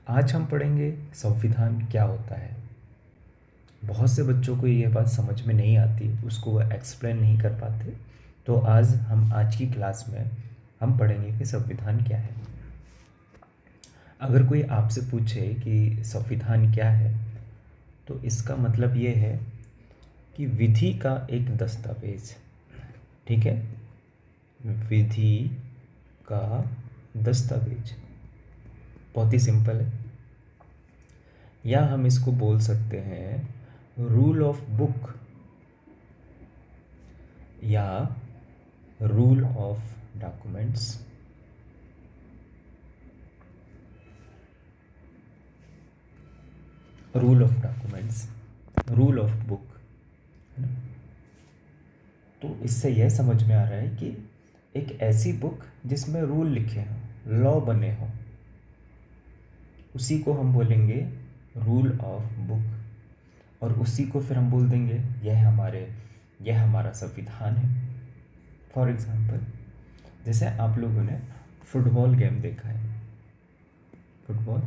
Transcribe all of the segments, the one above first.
आज हम पढ़ेंगे संविधान क्या होता है। बहुत से बच्चों को ये बात समझ में नहीं आती, उसको वो एक्सप्लेन नहीं कर पाते। तो आज की क्लास में हम पढ़ेंगे कि संविधान क्या है। अगर कोई आपसे पूछे कि संविधान क्या है, तो इसका मतलब ये है कि विधि का एक दस्तावेज। ठीक है, विधि का दस्तावेज बहुत ही सिंपल है। या हम इसको बोल सकते हैं रूल ऑफ बुक या rule of documents. Rule of documents, rule of book, है ना। तो इससे यह समझ में आ रहा है कि एक ऐसी बुक जिसमें रूल लिखे हों, लॉ बने हों, उसी को हम बोलेंगे रूल ऑफ बुक। और उसी को फिर हम बोल देंगे यह हमारा संविधान है। फॉर एग्जाम्पल, जैसे आप लोगों ने फुटबॉल गेम देखा है, फुटबॉल,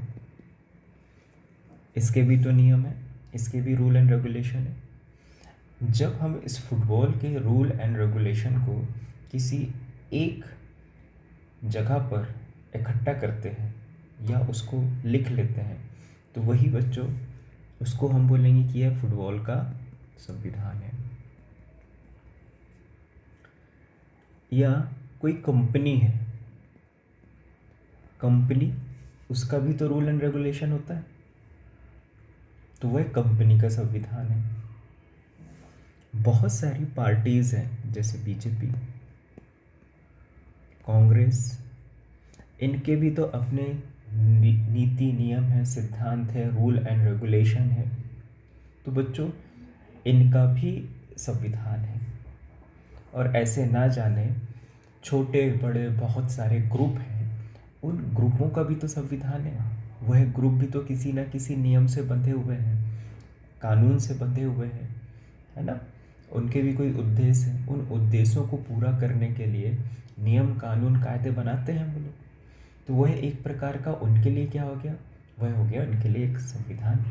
इसके भी तो नियम है, इसके भी रूल एंड रेगुलेशन है। जब हम इस फुटबॉल के रूल एंड रेगुलेशन को किसी एक जगह पर इकट्ठा करते हैं या उसको लिख लेते हैं, तो वही बच्चों, उसको हम बोलेंगे कि यह फुटबॉल का संविधान है। या कोई कंपनी है, कंपनी, उसका भी तो रूल एंड रेगुलेशन होता है, तो वह कंपनी का संविधान है। बहुत सारी पार्टीज हैं, जैसे बीजेपी, कांग्रेस, इनके भी तो अपने नीति नियम है, सिद्धांत है, रूल एंड रेगुलेशन है। तो बच्चों, इनका भी संविधान है। और ऐसे ना जाने छोटे बड़े बहुत सारे ग्रुप हैं, उन ग्रुपों का भी तो संविधान है। वह ग्रुप भी तो किसी ना किसी नियम से बंधे हुए हैं, कानून से बंधे हुए हैं, है ना। उनके भी कोई उद्देश्य है, उन उद्देश्यों को पूरा करने के लिए नियम कानून कायदे बनाते हैं वो लोग। तो वह एक प्रकार का उनके लिए क्या हो गया, वह हो गया उनके लिए एक संविधान।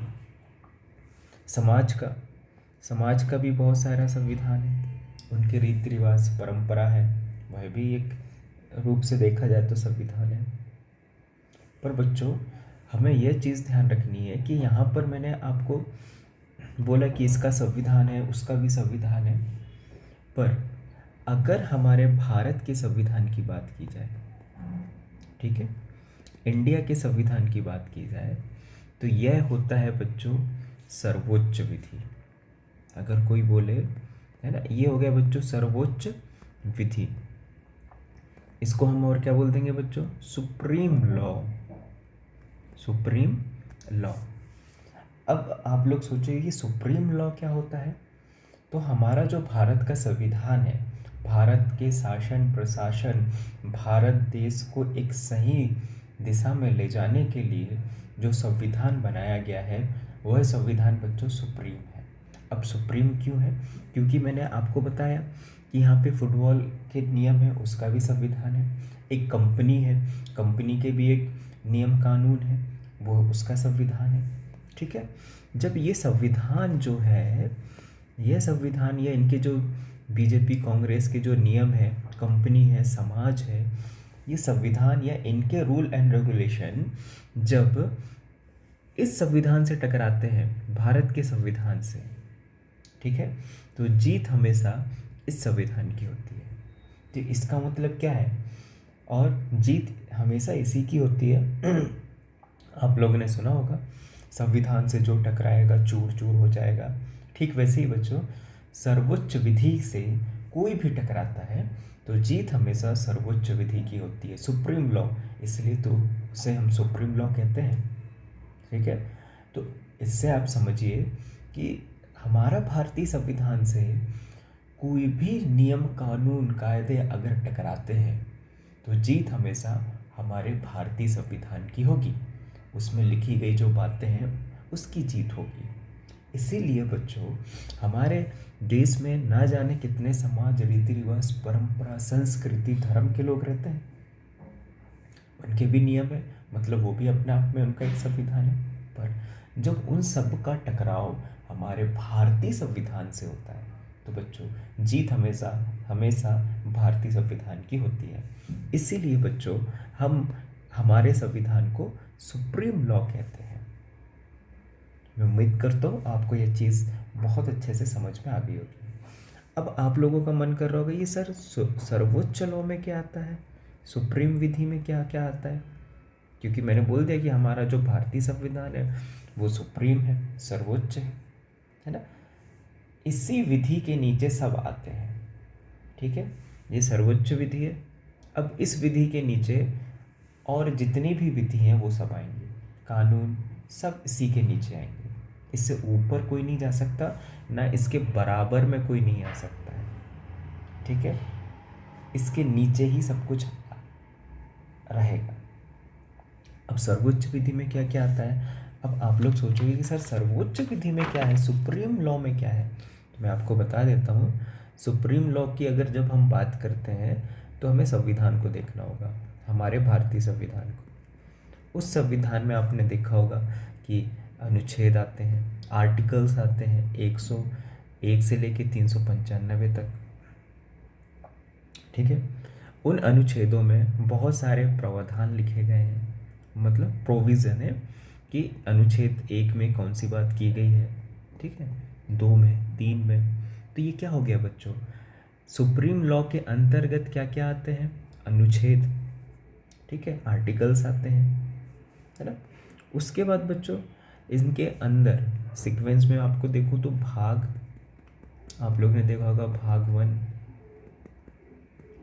समाज का भी बहुत सारा संविधान है, उनके रीति रिवाज परंपरा है, वह भी एक रूप से देखा जाए तो संविधान है। पर बच्चों, हमें यह चीज़ ध्यान रखनी है कि यहाँ पर मैंने आपको बोला कि इसका संविधान है, उसका भी संविधान है, पर अगर हमारे भारत के संविधान की बात की जाए, ठीक है, इंडिया के संविधान की बात की जाए, तो यह होता है बच्चों सर्वोच्च विधि। अगर कोई बोले, है ना, ये हो गया बच्चों सर्वोच्च विधि। इसको हम और क्या बोल देंगे बच्चों, सुप्रीम लॉ, सुप्रीम लॉ। अब आप लोग सोचिए कि सुप्रीम लॉ क्या होता है। तो हमारा जो भारत का संविधान है, भारत के शासन प्रशासन, भारत देश को एक सही दिशा में ले जाने के लिए जो संविधान बनाया गया है, वह संविधान बच्चों सुप्रीम है। अब सुप्रीम क्यों है, क्योंकि मैंने आपको बताया कि यहाँ पे फुटबॉल के नियम है, उसका भी संविधान है। एक कंपनी है, कंपनी के भी एक नियम कानून है, वो उसका संविधान है। ठीक है, जब ये संविधान जो है, ये संविधान या इनके जो बीजेपी कांग्रेस के जो नियम है, कंपनी है, समाज है, ये संविधान या इनके रूल एंड रेगुलेशन जब इस संविधान से टकराते हैं, भारत के संविधान से, ठीक है, तो जीत हमेशा इस संविधान की होती है। तो इसका मतलब क्या है, और जीत हमेशा इसी की होती है। आप लोगों ने सुना होगा, संविधान से जो टकराएगा चूर चूर हो जाएगा। ठीक वैसे ही बच्चों, सर्वोच्च विधि से कोई भी टकराता है तो जीत हमेशा सर्वोच्च विधि की होती है, सुप्रीम लॉ, इसलिए तो उसे हम सुप्रीम लॉ कहते हैं। ठीक है, तो इससे आप समझिए कि हमारा भारतीय संविधान से कोई भी नियम कानून कायदे अगर टकराते हैं तो जीत हमेशा हमारे भारतीय संविधान की होगी, उसमें लिखी गई जो बातें हैं उसकी जीत होगी। इसीलिए बच्चों, हमारे देश में ना जाने कितने समाज, रीति रिवाज, परंपरा, संस्कृति, धर्म के लोग रहते हैं, उनके भी नियम है, मतलब वो भी अपने आप में उनका एक संविधान है। पर जब उन सब का टकराव हमारे भारतीय संविधान से होता है तो बच्चों जीत हमेशा हमेशा भारतीय संविधान की होती है। इसीलिए बच्चों हम हमारे संविधान को सुप्रीम लॉ कहते हैं। मैं उम्मीद करता हूँ आपको यह चीज़ बहुत अच्छे से समझ में आ गई होगी। अब आप लोगों का मन कर रहा होगा ये सर सर्वोच्च लॉ में क्या आता है, सुप्रीम विधि में क्या क्या आता है? क्योंकि मैंने बोल दिया कि हमारा जो भारतीय संविधान है वो सुप्रीम है, सर्वोच्च है ना। इसी विधि के नीचे सब आते हैं, ठीक है। ये सर्वोच्च विधि है। अब इस विधि के नीचे और जितनी भी विधि हैं वो सब आएंगे, कानून सब इसी के नीचे आएंगे। इससे ऊपर कोई नहीं जा सकता, ना इसके बराबर में कोई नहीं आ सकता है, ठीक है। इसके नीचे ही सब कुछ रहेगा। अब सर्वोच्च विधि में क्या क्या आता है? अब आप लोग सोचोगे कि सर सर्वोच्च विधि में क्या है, सुप्रीम लॉ में क्या है? तो मैं आपको बता देता हूँ। सुप्रीम लॉ की अगर जब हम बात करते हैं तो हमें संविधान को देखना होगा, हमारे भारतीय संविधान को। उस संविधान में आपने देखा होगा कि अनुच्छेद आते हैं, आर्टिकल्स आते हैं 101 से लेके 395 तक, ठीक है। उन अनुच्छेदों में बहुत सारे प्रावधान लिखे गए हैं, मतलब प्रोविज़न है कि अनुच्छेद 1 में कौन सी बात की गई है, ठीक है, 2 में, 3 में। तो ये क्या हो गया बच्चों, सुप्रीम लॉ के अंतर्गत क्या क्या आते हैं, अनुच्छेद, ठीक है, आर्टिकल्स आते हैं, है ना। उसके बाद बच्चों इनके अंदर सीक्वेंस में आपको देखूँ तो भाग, आप लोग ने देखा होगा भाग 1,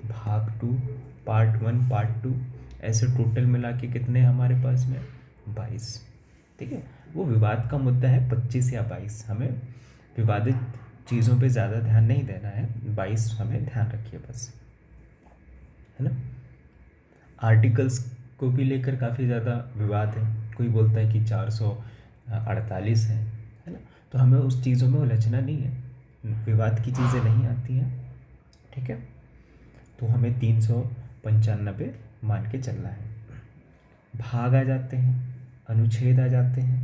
भाग 2, पार्ट 1, पार्ट 2, ऐसे टोटल मिला के कितने हमारे पास में 22, ठीक है। वो विवाद का मुद्दा है 25 या 22, हमें विवादित चीज़ों पे ज़्यादा ध्यान नहीं देना है, 22 हमें ध्यान रखिए बस, है ना। आर्टिकल्स को भी लेकर काफ़ी ज़्यादा विवाद है, कोई बोलता है कि 448 है ना। तो हमें उस चीज़ों में उलझना नहीं है, विवाद की चीज़ें नहीं आती हैं, ठीक है। तो हमें 395 मान के चलना है। भाग आ जाते हैं, अनुच्छेद आ जाते हैं,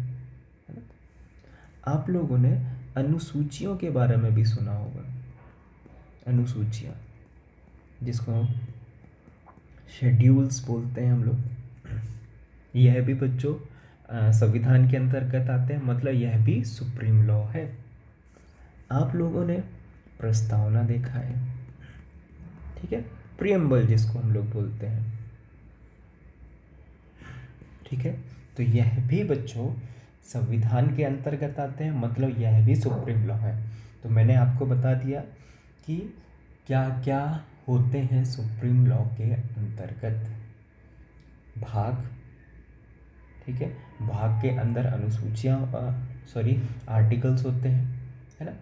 है ना। आप लोगों ने अनुसूचियों के बारे में भी सुना होगा, अनुसूचियाँ जिसको हम शेड्यूल्स बोलते हैं हम लोग। यह भी बच्चों संविधान के अंतर्गत आते हैं, मतलब यह भी सुप्रीम लॉ है। आप लोगों ने प्रस्तावना देखा है, ठीक है, प्रियम्बल जिसको हम लोग बोलते हैं, ठीक है। तो यह भी बच्चों संविधान के अंतर्गत आते हैं, मतलब यह भी सुप्रीम लॉ है। तो मैंने आपको बता दिया कि क्या क्या होते हैं सुप्रीम लॉ के अंतर्गत। भाग, ठीक है, भाग के अंदर अनुसूचियाँ सॉरी आर्टिकल्स होते हैं, है ना।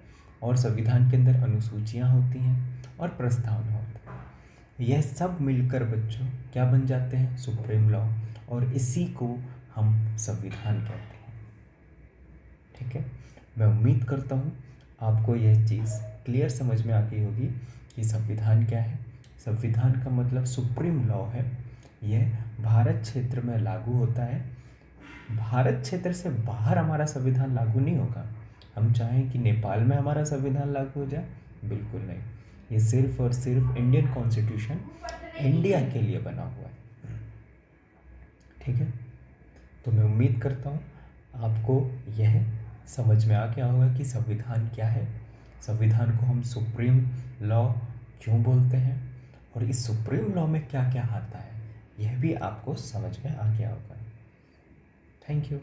और संविधान के अंदर अनुसूचियाँ होती हैं और प्रस्तावना होता है। यह सब मिलकर बच्चों क्या बन जाते हैं, सुप्रीम लॉ, और इसी को हम संविधान कहते हैं, ठीक है। मैं उम्मीद करता हूँ आपको यह चीज़ क्लियर समझ में आ गई होगी कि संविधान क्या है। संविधान का मतलब सुप्रीम लॉ है, यह भारत क्षेत्र में लागू होता है। भारत क्षेत्र से बाहर हमारा संविधान लागू नहीं होगा। हम चाहें कि नेपाल में हमारा संविधान लागू हो जाए, बिल्कुल नहीं। ये सिर्फ और सिर्फ इंडियन कॉन्स्टिट्यूशन इंडिया के लिए बना हुआ है, ठीक है। तो मैं उम्मीद करता हूँ आपको यह समझ में आ गया होगा कि संविधान क्या है, संविधान को हम सुप्रीम लॉ क्यों बोलते हैं, और इस सुप्रीम लॉ में क्या क्या आता है, यह भी आपको समझ में आ गया होगा। Thank you.